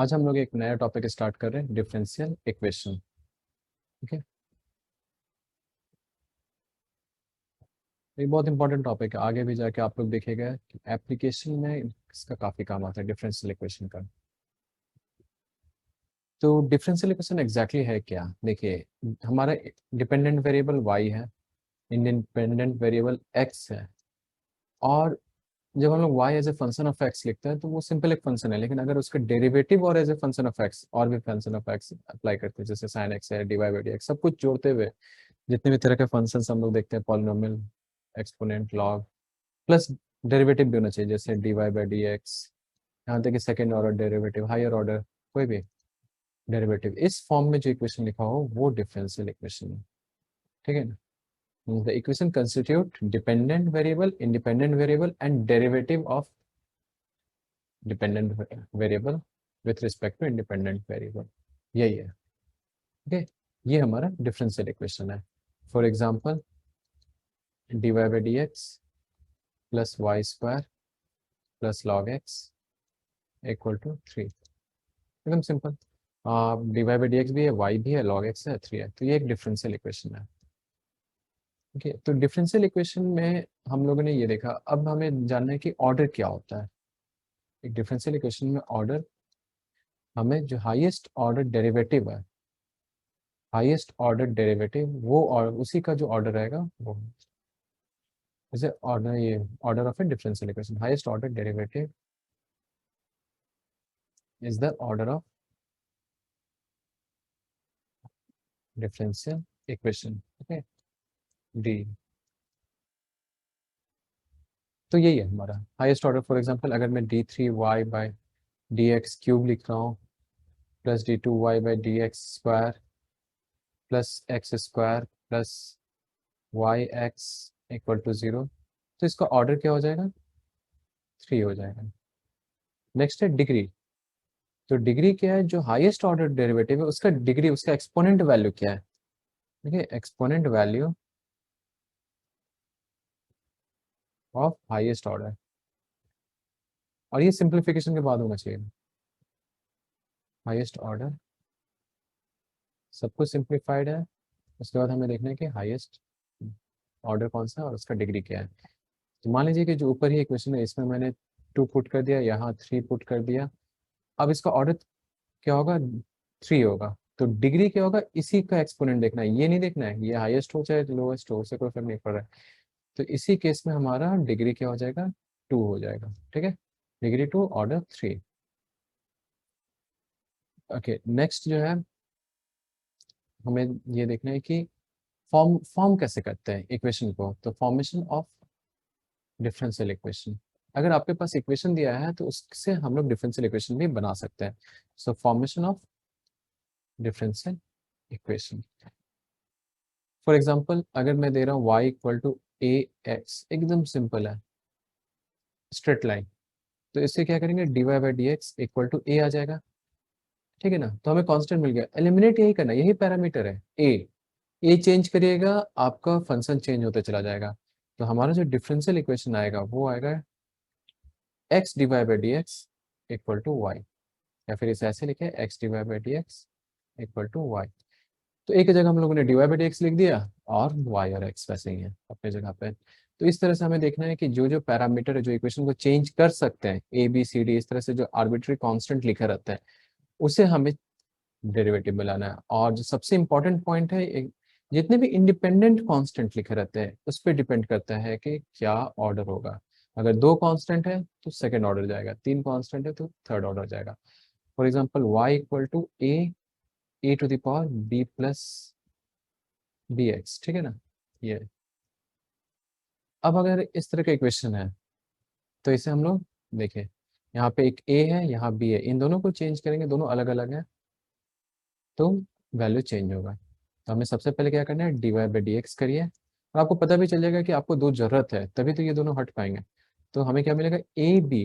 आज हम लोग एक नया टॉपिक स्टार्ट कर रहे हैं, डिफरेंशियल इक्वेशन। ठीक है, ये बहुत इंपॉर्टेंट टॉपिक है। आगे भी जाके आप लोग देखेगा कि एप्लीकेशन में इसका काफ़ी काम आता है, डिफरेंशियल इक्वेशन का। तो डिफरेंशियल इक्वेशन एग्जैक्टली है क्या? देखिए, हमारा डिपेंडेंट वेरिएबल y है, इंडिपेंडेंट वेरिएबल x है, और जब हम लोग y as a function of x लिखते हैं तो वो सिंपल एक फंक्शन है। लेकिन अगर उसका डेरिवेटिव और as a function of x और भी फंक्शन ऑफ x अप्लाई करते हैं, जैसे साइन x है, dy बाई डी एक्स, सब कुछ जोड़ते हुए जितने भी तरह के फंक्शंस हम लोग देखते हैं, polynomial, exponent, log, plus derivative भी होना चाहिए, जैसे dy बाई डी एक्स, यहाँ तक कि second order derivative, higher order कोई भी डेरिवेटिव, इस फॉर्म में जो इक्वेशन लिखा हो वो डिफरेंशियल इक्वेशन है। ठीक है ना? The equation constitute dependent variable, independent variable and derivative of dependent variable with respect to independent variable, यही है। ओके, ये हमारा डिफरेंशियल इक्वेशन है। For example, dy by D x plus Y square plus log x equal to 3। एकदम simple. dy by D x भी है, y भी है, log x है, 3 है, तो ये एक डिफरेंशियल इक्वेशन है। ओके, तो डिफरेंशियल इक्वेशन में हम लोगों ने ये देखा। अब हमें जानना है कि ऑर्डर क्या होता है एक डिफरेंशियल इक्वेशन में। ऑर्डर, हमें जो हाईएस्ट ऑर्डर डेरिवेटिव है, हाईएस्ट ऑर्डर डेरिवेटिव वो, और उसी का जो ऑर्डर रहेगा वो, जैसे ऑर्डर, ये order of A differential equation, highest order derivative is the order of differential equation. Okay, D, तो यही है हमारा हाईएस्ट ऑर्डर। फॉर एग्जांपल, अगर मैं d3y by D x cube लिख रहा हूँ plus d2y by D x square plus x square plus y x equal to 0, तो इसका ऑर्डर क्या हो जाएगा? 3 हो जाएगा। नेक्स्ट है डिग्री। तो डिग्री क्या है? जो हाईएस्ट ऑर्डर डेरिवेटिव है उसका डिग्री, उसका एक्सपोनेंट वैल्यू क्या है? देखिए, exponent value of highest order, और ये सिंप्लीफिकेशन के बाद होना चाहिए। हाईएस्ट ऑर्डर, सब कुछ सिंप्लीफाइड है। उसके बाद हमें देखना है कि हाईएस्ट ऑर्डर कौन सा है और उसका डिग्री क्या है। तो मान लीजिए कि जो ऊपर ही इक्वेशन है, इसमें मैंने 2 पुट कर दिया, यहाँ 3 पुट कर दिया। अब इसका ऑर्डर क्या होगा? 3 होगा। तो डिग्री क्या होगा? इसी का एक्सपोनेंट देखना है, ये नहीं देखना है ये हाईएस्ट हो चाहे लोएस्ट हो, उससे कोई फर्क नहीं पड़ रहा है। तो इसी केस में हमारा डिग्री क्या हो जाएगा? 2 हो जाएगा। ठीक है, डिग्री 2, ऑर्डर 3। ओके, नेक्स्ट जो है, हमें ये देखना है कि फॉर्म फॉर्म कैसे करते हैं इक्वेशन को। तो फॉर्मेशन ऑफ डिफरेंशियल इक्वेशन, अगर आपके पास इक्वेशन दिया है तो उससे हम लोग डिफरेंशियल इक्वेशन भी बना सकते हैं। So formation of differential equation, for example, अगर मैं दे रहा हूँ y equal to a x, एकदम सिंपल है, स्ट्रेट लाइन, तो इससे क्या करेंगे? dy by D x equal to a आ जाएगा। ठीक है ना? तो हमें कांस्टेंट मिल गया, एलिमिनेट यही करना, यही पैरामीटर है ए चेंज करिएगा, आपका फंक्शन चेंज होते चला जाएगा। तो हमारा जो डिफरेंशियल इक्वेशन आएगा वो आएगा x D Y by D x equal to y, या फिर इसे ऐसे लिखे, x D Y by D x equal to y. तो एक जगह हम लोगों ने d Y by D x लिख दिया, और वाई और एक्स वैसे ही है अपने जगह पे। तो इस तरह से हमें देखना है कि जो जो पैरामीटर है जो इक्वेशन को चेंज कर सकते हैं, ए बी सी डी, इस तरह से जो आर्बिट्री कांस्टेंट लिखा रहता है उसे हमें डेरिवेटिव में लाना है। और जो सबसे इंपॉर्टेंट पॉइंट है, जितने भी इंडिपेंडेंट कांस्टेंट लिखे रहते हैं उस पर डिपेंड करता है कि क्या ऑर्डर होगा। अगर 2 कांस्टेंट है तो सेकंड ऑर्डर जाएगा, 3 कांस्टेंट है तो थर्ड ऑर्डर जाएगा। For example, y equal to a to the power b plus b x. ठीक है ना? ये, अब अगर इस तरह का इक्वेशन है तो इसे हम लोग देखें, यहाँ पे एक a है, यहाँ b है, इन दोनों को चेंज करेंगे, दोनों अलग अलग है तो वैल्यू चेंज होगा। तो हमें सबसे पहले क्या करना है? D Y by D x करिए, और आपको पता भी चल जाएगा कि आपको 2 जरूरत है, तभी तो ये दोनों हट पाएंगे। तो हमें क्या मिलेगा? A b,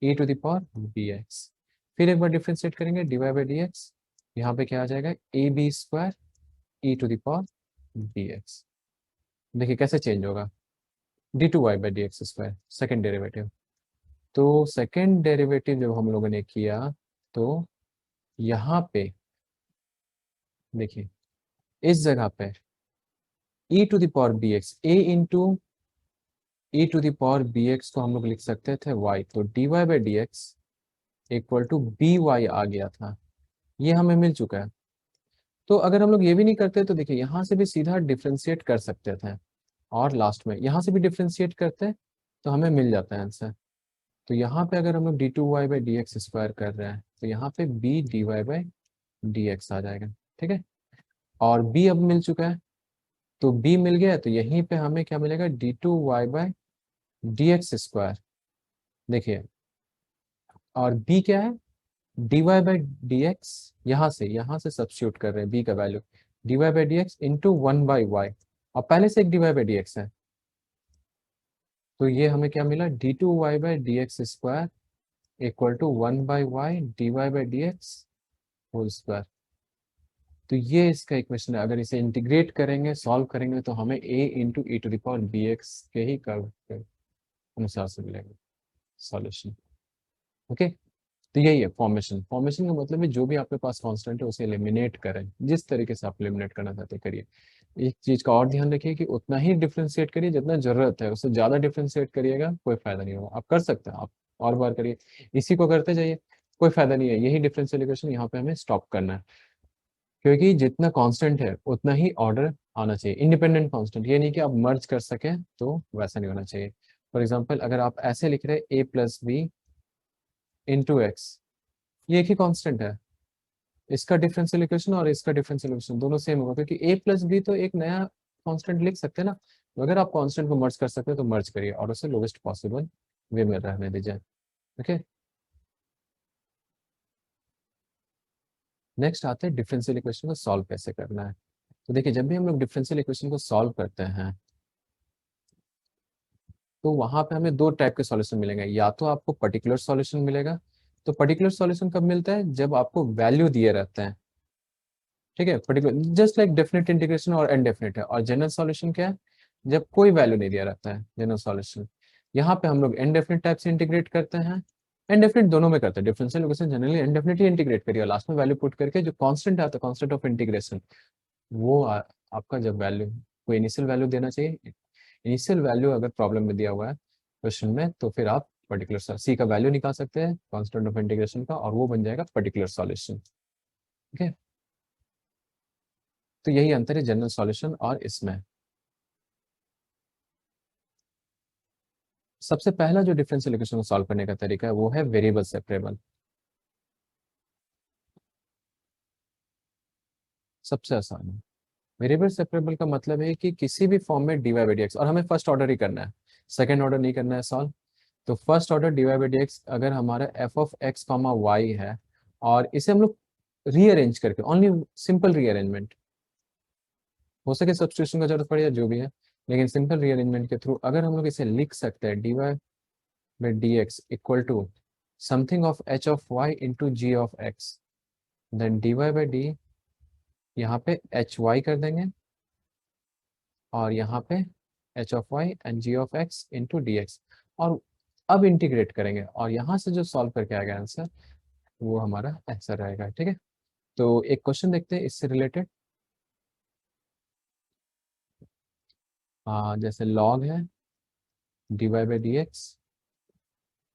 a to the power b x. फिर एक बार डिफ्रेंशिएट करेंगे, d Y by D x, यहाँ पे क्या आ जाएगा? A b square e to the power b x. देखिए कैसे चेंज होगा, d two y by D x square, second derivative. तो सेकेंड डेरिवेटिव जब हम लोगों ने किया तो यहाँ पे देखिए इस जगह पे e to the power b x, a into e to the power b x को हम लोग लिख सकते थे y, तो dy by D x equal to b y आ गया था, ये हमें मिल चुका है। तो अगर हम लोग ये भी नहीं करते तो देखिए यहाँ से भी सीधा डिफ्रेंशिएट कर सकते थे, और लास्ट में यहाँ से भी डिफ्रेंशिएट करते तो हमें मिल जाता है आंसर। तो यहाँ पे अगर हम लोग d two y by D x square कर रहे हैं तो यहाँ पे b d Y by D x आ जाएगा, ठीक है। और b अब मिल चुका है, तो b मिल गया, तो यहीं पे हमें क्या मिलेगा, d two y by D x square. देखिए और b क्या है, d Y by D x, यहाँ से सब्स्टिट्यूट कर रहे हैं b का value, d Y by D x into one by y, और पहले से एक d Y by D x है, तो ये हमें क्या मिला, d two y by D x square equal to one by y d Y by D x whole square. तो ये इसका इक्वेशन है। अगर इसे इंटीग्रेट करेंगे, सॉल्व करेंगे, तो हमें a into E to the power b x के ही कर्व के अनुसार से मिलेगा सॉल्यूशन। ओके, तो यही है फॉर्मेशन। फॉर्मेशन का मतलब है जो भी आपके पास कांस्टेंट है उसे एलिमिनेट करें, जिस तरीके से आप एलिमिनेट करना चाहते हैं करिए। एक चीज का और ध्यान रखिए कि उतना ही डिफ्रेंशिएट करिए जितना जरूरत है, उससे ज्यादा डिफ्रेंशिएट करिएगा कोई फायदा नहीं होगा। आप कर सकते हैं, आप और बार करिए, इसी को करते जाइए, कोई फायदा नहीं है। यही डिफरेंशियल इक्वेशन यहाँ पे हमें स्टॉप करना है, क्योंकि जितना कांस्टेंट है उतना ही ऑर्डर आना चाहिए, इंडिपेंडेंट कांस्टेंट। ये नहीं कि आप मर्ज कर सकें, तो वैसा नहीं होना चाहिए। फॉर एग्जांपल अगर आप ऐसे लिख रहे हैं a plus b into x, ये एक ही कांस्टेंट है, इसका डिफरेंशियल इक्वेशन और इसका डिफरेंशियल इक्वेशन दोनों सेम होगा, क्योंकि a प्लस बी तो एक नया कांस्टेंट लिख सकते हैं ना। तो अगर आप कांस्टेंट को मर्ज कर सकते हैं तो मर्ज करिए और उसे लोवेस्ट पॉसिबल वे में रहने दीजिए। ओके, नेक्स्ट आते हैं डिफरेंशियल इक्वेशन को सॉल्व कैसे करना है। तो देखिए जब भी हम लोग डिफरेंशियल इक्वेशन को सॉल्व करते हैं तो वहां पे हमें दो टाइप के सॉल्यूशन मिलेंगे। या तो आपको पर्टिकुलर सॉल्यूशन मिलेगा, तो पर्टिकुलर सॉल्यूशन कब मिलता है, जब आपको वैल्यू दिए रहते हैं, ठीक है। Particular just like definite integration और इनडेफिनेट है। और जनरल सॉल्यूशन क्या है, जब कोई वैल्यू नहीं दिया रहता है जनरल सॉल्यूशन। यहाँ पे हम लोग इनडेफिनेट टाइप से इंटीग्रेट करते हैं, इनडेफिनेट दोनों में करते हैं। डिफरेंशियल इक्वेशन जनरली इनडेफिनेट ही इंटीग्रेट करिए, लास्ट में वैल्यू पुट करके जो कांस्टेंट आता है, कांस्टेंट ऑफ इंटीग्रेशन, वो आपका जब वैल्यू कोई इनिशियल वैल्यू देना चाहिए, इनिशियल वैल्यू अगर प्रॉब्लम में दिया हुआ है क्वेश्चन में, तो फिर आप पर्टिकुलर सी का वैल्यू निकाल सकते हैं कांस्टेंट ऑफ इंटीग्रेशन का, और वो बन जाएगा पर्टिकुलर सॉल्यूशन। ठीक है, तो यही अंतर है जनरल सॉल्यूशन और इसमें। सबसे पहला जो डिफरेंशियल इक्वेशन को सॉल्व करने का तरीका है वो है वेरिएबल सेपरेबल। सबसे आसान है। वेरिएबल सेपरेबल का मतलब है कि किसी भी फॉर्म में d Y by D x, और हमें फर्स्ट ऑर्डर ही करना है, सेकेंड ऑर्डर नहीं करना है सॉल्व। तो first order d Y by D x अगर हमारा f of x comma y है, और इसे हम लोग रीअरेंज करके, ओनली सिंपल रीअरेंजमेंट, हो सके सब्स्टिट्यूशन का जरूरत पड़े या जो भी है, लेकिन सिंपल रीअरेंजमेंट के थ्रू अगर हम लोग इसे लिख सकते हैं, d Y by D x equal to something of h of y into g of x, then d Y by d यहाँ पे एच वाई कर देंगे, और यहाँ पे h of y and g of x into d x, और अब integrate करेंगे, और यहाँ से जो सॉल्व करके आएगा आंसर, वो हमारा आंसर रहेगा। ठीक है, तो एक क्वेश्चन देखते हैं इससे रिलेटेड। जैसे लॉग है d Y by D x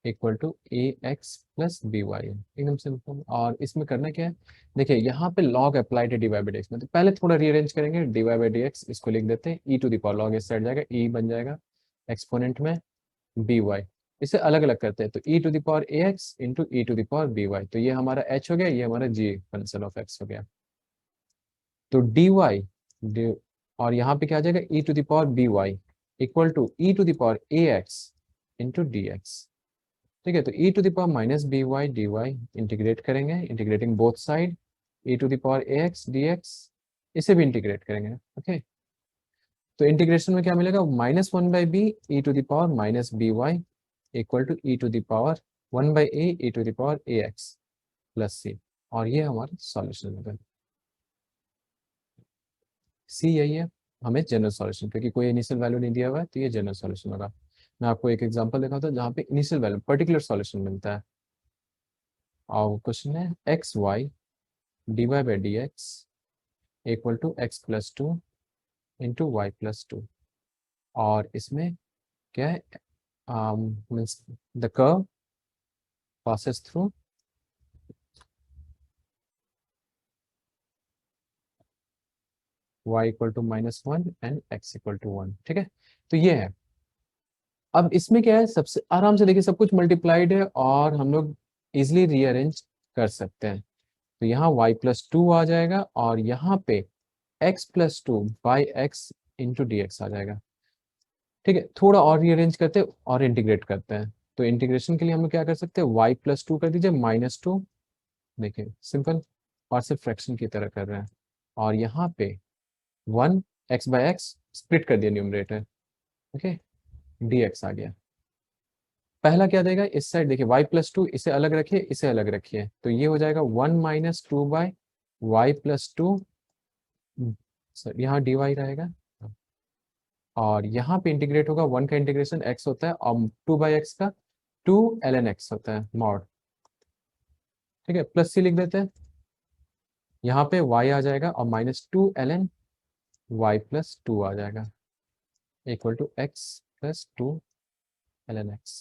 equal to a x plus b y, एकदम सिंपल। और इसमें करना क्या है, देखिए यहाँ पे लॉग अप्लाइड है d Y by D x में, तो पहले थोड़ा रीअरेंज करेंगे। D Y by D x इसको लिख देते हैं e to the power log, इस साइड जाएगा ई बन जाएगा एक्सपोनेंट में बी वाई। इसे अलग अलग करते हैं, तो e to the power a x into E to the power b y, तो ये हमारा एच हो गया, ये हमारा जी फंक्शन ऑफ एक्स हो गया। तो डी वाई और यहाँ पे क्या आ जाएगा, e to the power b y equal to e to the power a x into d x. ठीक है, तो e to the power minus b y d y integrate करेंगे, integrating both side, e to the power a x D x, इसे भी integrate करेंगे। Okay, तो integration में क्या मिलेगा, minus one by b e to the power minus b y equal to e to the power one by a e to the power a x plus c, और ये हमारा solution होगा। सी यही है हमें जनरल सॉल्यूशन, क्योंकि कोई initial value नहीं दिया हुआ है, तो ये जनरल सॉल्यूशन होगा। मैं आपको एक एग्जांपल दिखाता हूँ जहाँ पे इनिशियल वैल्यू पर्टिकुलर सॉल्यूशन मिलता है, और क्वेश्चन है x y dy by D x equal to x plus two into y plus two, और इसमें क्या है, means the curve passes through y equal to -1 and x equal to 1। ठीक है, तो ये है। अब इसमें क्या है, सबसे आराम से देखिए, सब कुछ मल्टीप्लाइड है और हम लोग इजिली रीअरेंज कर सकते हैं। तो यहाँ y प्लस टू आ जाएगा और यहाँ पे x plus two by x into d x आ जाएगा। ठीक है, थोड़ा और रीअरेंज करते हैं और इंटीग्रेट करते हैं। तो इंटीग्रेशन के लिए हम लोग क्या कर सकते हैं, y प्लस टू कर दीजिए -2, देखिए सिंपल, और सिर्फ फ्रैक्शन की तरह कर रहे हैं। और यहाँ पे 1 x बाई एक्स स्प्लिट कर दिया न्यूमरेटर, ओके, डी एक्स आ गया। पहला क्या देगा, इस साइड देखिए y प्लस टू, इसे अलग रखिए, इसे अलग रखिए, तो ये हो जाएगा 1 minus two by y plus two, sir यहाँ डी वाई रहेगा, और यहाँ पे इंटीग्रेट होगा, 1 का इंटीग्रेशन x होता है और 2 बाई एक्स का 2 ln x होता है मॉड। ठीक है, प्लस सी लिख देते हैं, यहाँ पे y आ जाएगा और -2 ln y प्लस टू आ जाएगा equal to x plus two ln x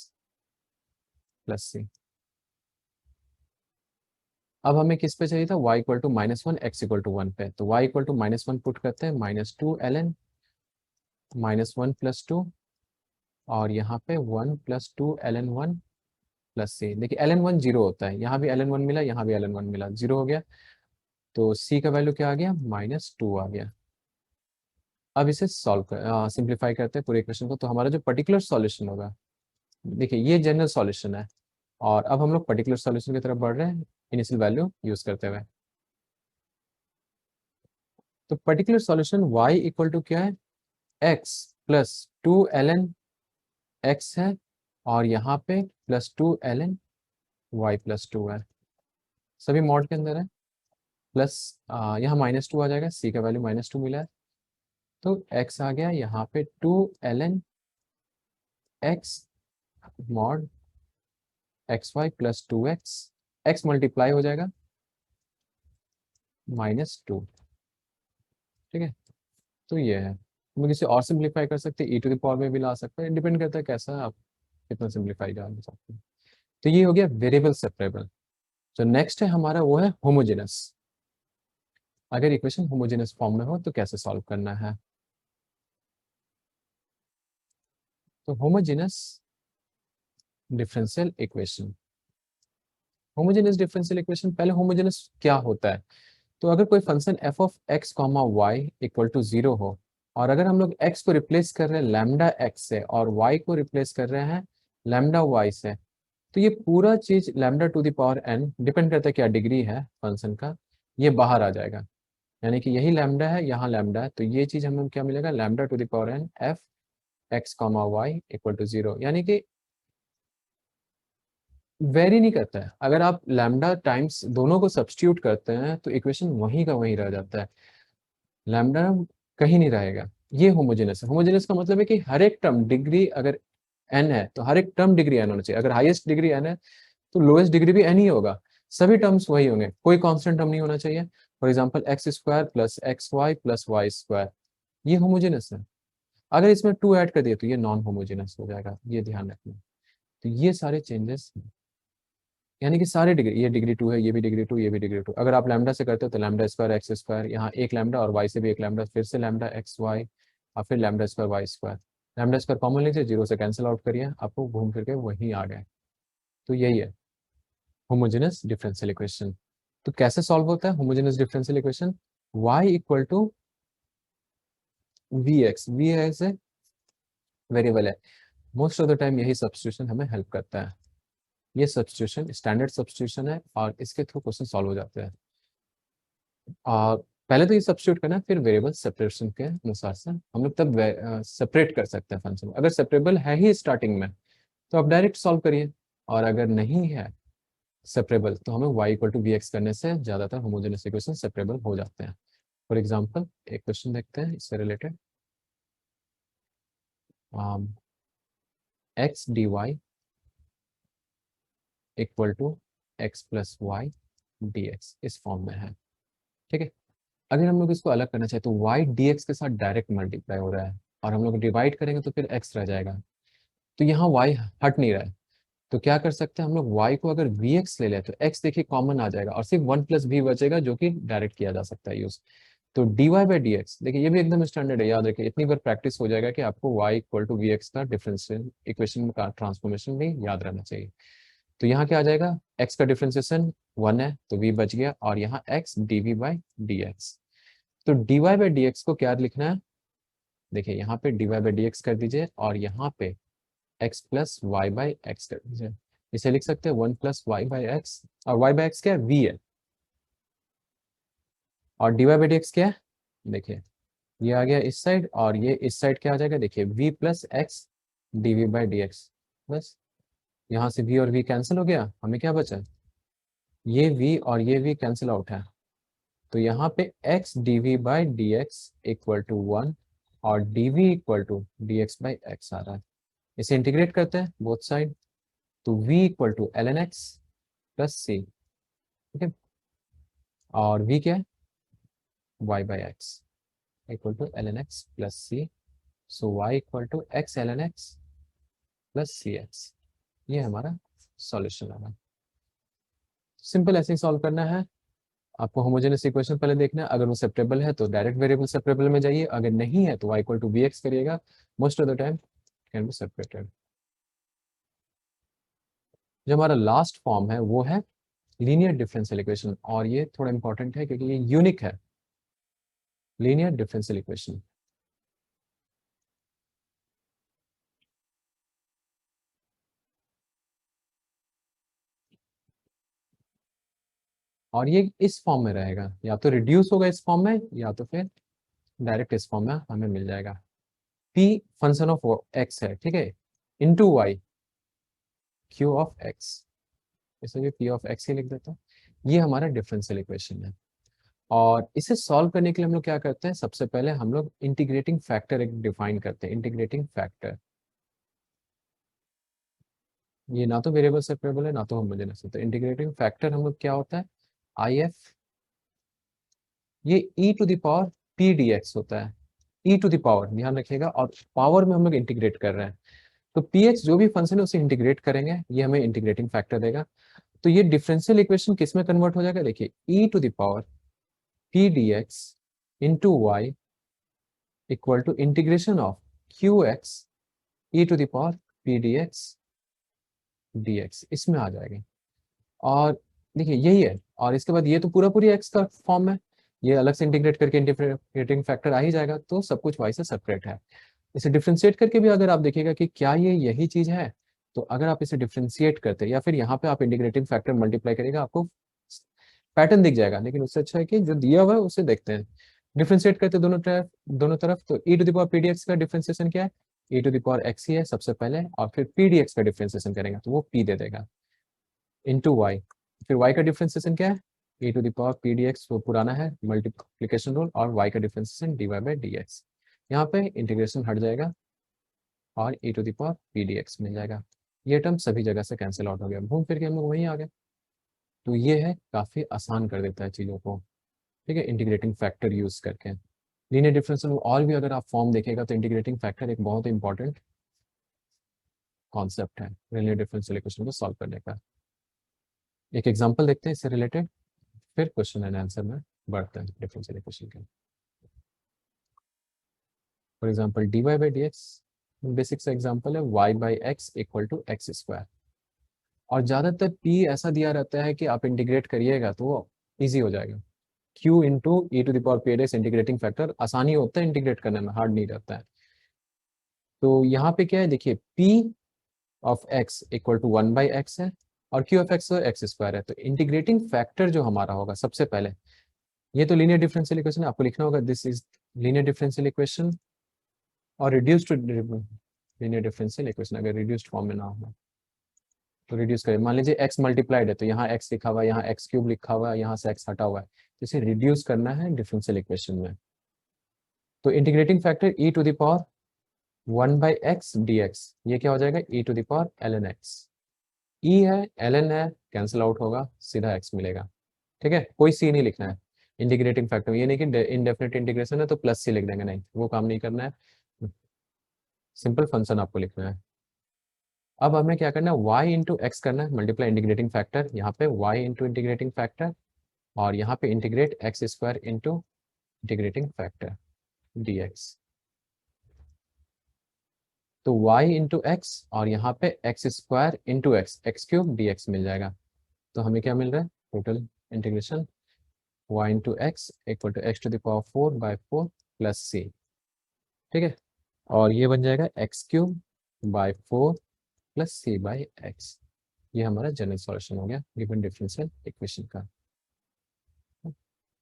plus c. अब हमें किस पे चाहिए था, y equal to -1 x equal to 1 पे, तो y इक्वल टू -1 पुट करते हैं, -2 ln -1 प्लस टू, और यहाँ पे 1 प्लस टू ln 1 प्लस सी। देखिए ln 1 जीरो होता है, यहाँ भी ln 1 मिला, यहाँ भी ln 1 मिला, जीरो हो गया, तो c का वैल्यू क्या आ गया, -2 आ गया। अब इसे सॉल्व कर सिंप्लीफाई करते हैं पूरे इक्वेशन को, तो हमारा जो पर्टिकुलर सॉल्यूशन होगा, देखिए ये जनरल सॉल्यूशन है, और अब हम लोग पर्टिकुलर सॉल्यूशन की तरफ बढ़ रहे हैं इनिशियल वैल्यू यूज करते हुए। तो particular solution y equal to क्या है, x plus two ln x है, और यहाँ पे plus two ln y plus two है, सभी मॉड के अंदर है, प्लस यहाँ -2 आ जाएगा, c का वैल्यू -2 मिला है, तो x आ गया यहाँ पे 2 ln x mod xy plus 2x, x multiply हो जाएगा -2। ठीक है, तो ये है, हम किसी और सिंप्लीफाई कर सकते हैं, ई टू द पावर में भी ला सकते हैं, डिपेंड करता है कैसा आप कितना सिंप्लीफाई करना चाहते हैं। तो ये हो गया वेरिएबल सेपरेबल। जो नेक्स्ट है हमारा वो है होमोजेनस। अगर इक्वेशन होमोजेनस फॉर्म में हो तो कैसे सॉल्व करना है, तो homogeneous differential equation, homogeneous differential equation, पहले होमोजेनस क्या होता है, तो अगर कोई function F of x comma Y equal to zero हो, और अगर हम लोग x को रिप्लेस कर रहे हैं लैम्डा x से और y को रिप्लेस कर रहे हैं लैम्डा y से, तो ये पूरा चीज lambda to the power n, depend करता है क्या डिग्री है फंक्शन का, ये बाहर आ जाएगा। यानी कि यही लैम्डा है, यहाँ लैम्डा है, तो ये चीज हमें क्या मिलेगा, lambda to the power n F X comma Y equal to zero, यानी कि वेरी नहीं करता है। अगर आप लैम्डा टाइम्स दोनों को सब्स्टिट्यूट करते हैं तो इक्वेशन वहीं का वहीं रह जाता है, लैम्डा कहीं नहीं रहेगा। ये होमोजेनस है। होमोजेनस का मतलब है कि हर एक टर्म डिग्री अगर n है तो हर एक टर्म डिग्री n होना चाहिए, अगर हाईएस्ट डिग्री n है तो लोएस्ट डिग्री भी n ही होगा, सभी टर्म्स वही होंगे, कोई कांस्टेंट टर्म नहीं होना चाहिए। For example X square plus X Y plus Y square, ये होमोजेनस है। अगर इसमें टू ऐड कर दिए तो ये नॉन होमोजेनस हो जाएगा, ये ध्यान रखना। तो ये सारे चेंजेस, यानी कि सारे डिग्री, ये डिग्री टू है, ये भी डिग्री टू, ये भी डिग्री टू, अगर आप लैम्डा से करते हो तो लैम्डा स्क्वायर एक्स स्क्वायर, यहाँ एक लैम्डा और वाई से भी एक लैम्डा, फिर से लैम्डा एक्स वाई और फिर lambda square Y square, lambda square common लीजिए, जीरो से कैंसिल आउट करिए, आपको घूम फिर के वहीं आ गए। तो यही है होमोजेनस डिफरेंशियल इक्वेशन। तो कैसे सॉल्व होता है homogeneous differential equation, y equal to we X, V X है वेरिएबल है, मोस्ट ऑफ द टाइम यही सब्स्टिट्यूशन हमें हेल्प करता है। ये सब्स्टिट्यूशन स्टैंडर्ड सब्स्टिट्यूशन है और इसके थ्रू क्वेश्चन सॉल्व हो जाते हैं। और पहले तो ये सब्स्टिट्यूट करना है, फिर वेरिएबल सेपरेशन के अनुसार से हम लोग तब सेपरेट कर सकते हैं फंक्शन। अगर सेपरेबल है ही स्टार्टिंग में तो आप डायरेक्ट सॉल्व करिए, और अगर नहीं है सेपरेबल तो हमें y equal to we X करने से ज़्यादातर होमोजेनस इक्वेशन सेपरेबल हो जाते हैं। फॉर एग्जांपल एक क्वेश्चन देखते हैं इससे related, X D Y equal to x plus Y D X इस फॉर्म में है। ठीक है। अगर हम लोग इसको अलग करना चाहें तो y dx के साथ डायरेक्ट मल्टीप्लाई हो रहा है और हम लोग डिवाइड करेंगे तो फिर x रह जाएगा, तो यहाँ y हट नहीं रहा है। तो क्या कर सकते हैं हम लोग, y को अगर vx ले लें तो x देखिए कॉमन आ जाएगा और सिर्फ 1 प्लस v बचेगा जो कि डायरेक्ट किया जा सकता है यूज। तो dy बाई डी एक्स, देखिए ये भी एकदम स्टैंडर्ड है, याद रखिए, इतनी बार प्रैक्टिस हो जाएगा कि आपको y equal to we X का डिफरेंशियल इक्वेशन का ट्रांसफॉर्मेशन भी याद रहना चाहिए। तो यहाँ क्या आ जाएगा, x का डिफरेंशिएशन 1 है तो v बच गया, और यहाँ x dv by D x. तो dy बाई डी एक्स को क्या लिखना है, देखिए यहाँ पे dy बाई डी एक्स कर दीजिए और यहाँ पे x plus Y by X कर दीजिए। इसे लिख सकते हैं 1 प्लस वाई बाई एक्स, और y बाई एक्स क्या है, v है, और dy बाई डी एक्स क्या है, देखिए ये आ गया इस साइड और ये इस साइड क्या आ जाएगा, देखिए v plus X D we by D X. बस यहाँ से v और v कैंसिल हो गया, हमें क्या बचा, ये v और ये v कैंसिल आउट है, तो यहाँ पे x d we by D x equal to 1 और d v equal to d x by x आ रहा है। इसे इंटीग्रेट करते हैं बोथ साइड, तो v equal to l N x plus c, ठीक है, और v क्या है, y by x equal to l N x plus c, so y equal to x l N x plus c x. ये हमारा solution है। Simple ऐसे ही solve करना है आपको। होमोजेनियस इक्वेशन पहले देखना है, अगर वो सेपरेबल है तो डायरेक्ट वेरिएबल सेपरेबल में जाइए, अगर नहीं है तो y equal to we x करिएगा, most of the time can be separated. जो हमारा लास्ट फॉर्म है वो है लीनियर डिफरेंशियल इक्वेशन, और ये थोड़ा इंपॉर्टेंट है क्योंकि ये यूनिक है, लीनियर डिफरेंशियल इक्वेशन। और ये इस फॉर्म में रहेगा, या तो रिड्यूस होगा इस फॉर्म में या तो फिर डायरेक्ट इस फॉर्म में हमें मिल जाएगा। p फंक्शन ऑफ x है, ठीक है, into y q of x, इसे भी p ऑफ x ही लिख देता हूँ। ये हमारा डिफरेंशियल इक्वेशन है, और इसे सॉल्व करने के लिए हम लोग क्या करते हैं, सबसे पहले हम लोग इंटीग्रेटिंग फैक्टर एक डिफाइन करते हैं। इंटीग्रेटिंग फैक्टर, ये ना तो वेरिएबल सेपरेबल है ना तो होमोजेनियस है, तो इंटीग्रेटिंग फैक्टर हम लोग क्या होता है, आई एफ, ये e to the power P D X होता है, e टू द पावर, ध्यान रखिएगा, और पावर में हम लोग इंटीग्रेट कर रहे हैं, तो पी एक्स जो भी फंक्शन है उसे इंटीग्रेट करेंगे, ये हमें इंटीग्रेटिंग फैक्टर देगा। तो ये डिफरेंशियल इक्वेशन किस में कन्वर्ट हो जाएगा, देखिए e to the power P D x into Y equal to integration of Q X E to the power P D X D X, इसमें आ जाएगा। और देखिए यही है, और इसके बाद ये तो पूरा पूरी एक्स का फॉर्म है, ये अलग से इंटीग्रेट करके इंटीग्रेटिंग फैक्टर आ ही जाएगा, तो सब कुछ वाई से सेपरेट है। इसे डिफ्रेंशिएट करके भी अगर आप देखिएगा कि क्या ये यही चीज है, तो अगर आप इसे डिफ्रेंशिएट करते हैं या फिर यहाँ पे आप इंटीग्रेटिंग फैक्टर मल्टीप्लाई करेगा, आपको पैटर्न दिख जाएगा, लेकिन उससे अच्छा है कि जो दिया हुआ है उसे देखते हैं। डिफ्रेंशिएट करते दोनों तरफ, तो ई टू द पावर पीडीएक्स का डिफ्रेंशिएशन क्या है, ई टू द पावर एक्स ही है सबसे पहले, और फिर पीडीएक्स का डिफ्रेंशिएशन करेंगे तो वो पी दे देगा इंटू वाई, फिर y का डिफरेंशिएशन क्या है, e to the power P D x, वो पुराना है मल्टीप्लिकेशन रूल, और y का differentiation d Y by D x, यहाँ पे इंटीग्रेशन हट जाएगा और e to the power P D x मिल जाएगा। ये टर्म सभी जगह से कैंसिल आउट हो गया, घूम फिर के हम लोग वहीं आ गए। तो ये है, काफ़ी आसान कर देता है चीज़ों को, ठीक है, इंटीग्रेटिंग फैक्टर यूज करके। लीनियर डिफरेंशियल और भी अगर आप फॉर्म देखेगा तो इंटीग्रेटिंग फैक्टर एक बहुत इंपॉर्टेंट कॉन्सेप्ट है लीनियर डिफरेंशियल इक्वेशन को सॉल्व करने का। एक एग्जांपल देखते हैं इससे रिलेटेड, फिर क्वेश्चन एंड आंसर में बढ़ते हैं डिफरेंशियल इक्वेशन के। For example D Y by D X, basic सा एग्जांपल है, y by x equal to X square, और ज़्यादातर p ऐसा दिया रहता है कि आप इंटीग्रेट करिएगा तो वो ईजी हो जाएगा। q into E to the power P X integrating factor आसानी होता है इंटीग्रेट करने में, हार्ड नहीं रहता है। तो यहाँ पे क्या है, देखिए p of x equal to 1 by X है, और q of x X square है, तो इंटीग्रेटिंग फैक्टर जो हमारा होगा सबसे पहले, ये तो लीनियर डिफरेंशियल इक्वेशन है, आपको लिखना होगा this is linear differential equation, और रिड्यूस्ड लीनियर डिफरेंशियल इक्वेशन अगर रिड्यूस्ड फॉर्म में ना हो तो रिड्यूस करें। मान लीजिए x मल्टीप्लाइड है तो यहाँ x लिखा हुआ है, यहाँ x क्यूब लिखा हुआ है, यहाँ से x हटा हुआ है, तो इसे रिड्यूस करना है डिफरेंशियल इक्वेशन में। तो integrating factor e to the power 1 by X D X, ये क्या हो जाएगा, e to the power L N X, e है एल एन है, कैंसिल आउट होगा, सीधा x मिलेगा, ठीक है, कोई c नहीं लिखना है। इंटीग्रेटिंग फैक्टर, ये नहीं कि इनडेफिनेट इंटीग्रेशन है तो प्लस सी लिख देंगे, नहीं वो काम नहीं करना है, सिंपल फंक्शन आपको लिखना है। अब हमें क्या करना है, y इंटू एक्स करना है, मल्टीप्लाई इंटीग्रेटिंग फैक्टर, यहाँ पे y इंटू इंटीग्रेटिंग फैक्टर, और यहाँ पे integrate x square into integrating factor dx। तो y इंटू एक्स और यहाँ पे x square into x cube dx मिल जाएगा। तो हमें क्या मिल रहा है, total integration y into x equal to x to the power 4/4 plus c, ठीक है। और ये बन जाएगा x³/4 plus C by x. ये हमारा जनरल सॉल्यूशन हो गया गिवन डिफरेंशियल इक्वेशन का।